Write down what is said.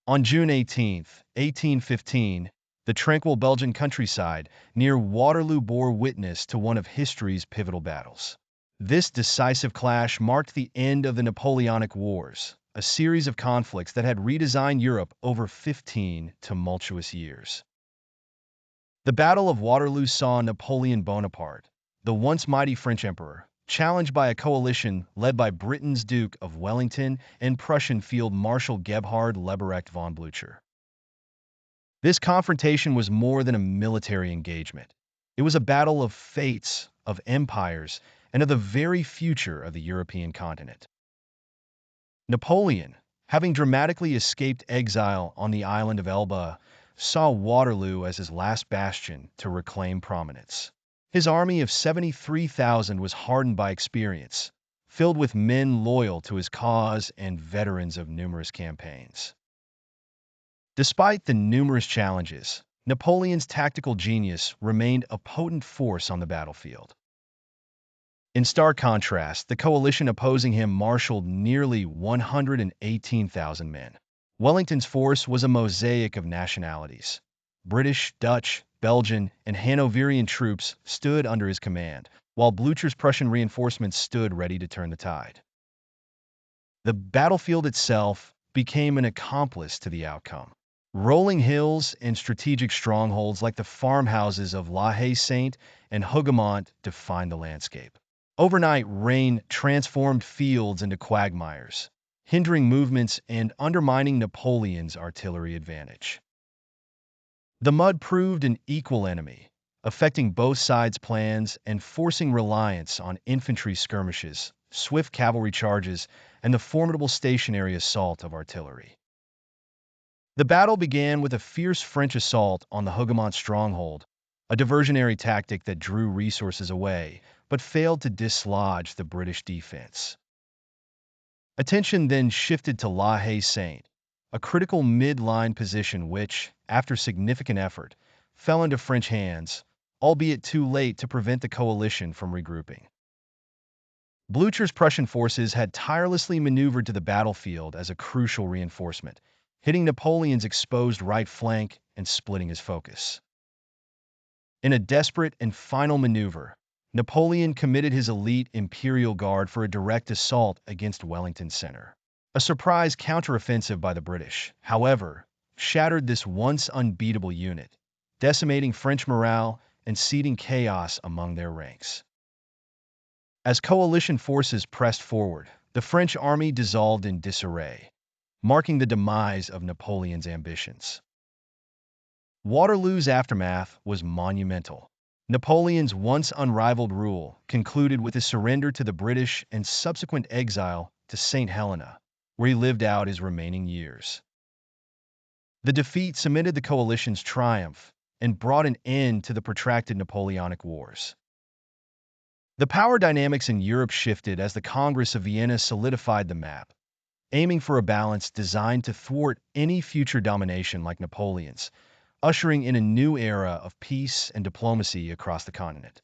On June 18, 1815, the tranquil Belgian countryside near Waterloo bore witness to one of history's pivotal battles. This decisive clash marked the end of the Napoleonic Wars, a series of conflicts that had redesigned Europe over 15 tumultuous years. The Battle of Waterloo saw Napoleon Bonaparte, the once mighty French emperor, challenged by a coalition led by Britain's Duke of Wellington and Prussian Field Marshal Gebhard Leberecht von Blücher. This confrontation was more than a military engagement. It was a battle of fates, of empires, and of the very future of the European continent. Napoleon, having dramatically escaped exile on the island of Elba, saw Waterloo as his last bastion to reclaim prominence. His army of 73,000 was hardened by experience, filled with men loyal to his cause and veterans of numerous campaigns. Despite the numerous challenges, Napoleon's tactical genius remained a potent force on the battlefield. In stark contrast, the coalition opposing him marshaled nearly 118,000 men. Wellington's force was a mosaic of nationalities. British, Dutch, Belgian, and Hanoverian troops stood under his command, while Blücher's Prussian reinforcements stood ready to turn the tide. The battlefield itself became an accomplice to the outcome. Rolling hills and strategic strongholds like the farmhouses of La Haye-Sainte and Hougoumont defined the landscape. Overnight rain transformed fields into quagmires, hindering movements and undermining Napoleon's artillery advantage. The mud proved an equal enemy, affecting both sides' plans and forcing reliance on infantry skirmishes, swift cavalry charges, and the formidable stationary assault of artillery. The battle began with a fierce French assault on the Hougoumont stronghold, a diversionary tactic that drew resources away, but failed to dislodge the British defense. Attention then shifted to La Haye-Sainte, a critical mid-line position which, after significant effort, fell into French hands, albeit too late to prevent the coalition from regrouping. Blücher's Prussian forces had tirelessly maneuvered to the battlefield as a crucial reinforcement, hitting Napoleon's exposed right flank and splitting his focus. In a desperate and final maneuver, Napoleon committed his elite Imperial Guard for a direct assault against Wellington's center. A surprise counteroffensive by the British, however, shattered this once unbeatable unit, decimating French morale and seeding chaos among their ranks. As coalition forces pressed forward, the French army dissolved in disarray, marking the demise of Napoleon's ambitions. Waterloo's aftermath was monumental. Napoleon's once unrivaled rule concluded with his surrender to the British and subsequent exile to St. Helena, where he lived out his remaining years. The defeat cemented the coalition's triumph and brought an end to the protracted Napoleonic Wars. The power dynamics in Europe shifted as the Congress of Vienna solidified the map, aiming for a balance designed to thwart any future domination like Napoleon's, ushering in a new era of peace and diplomacy across the continent.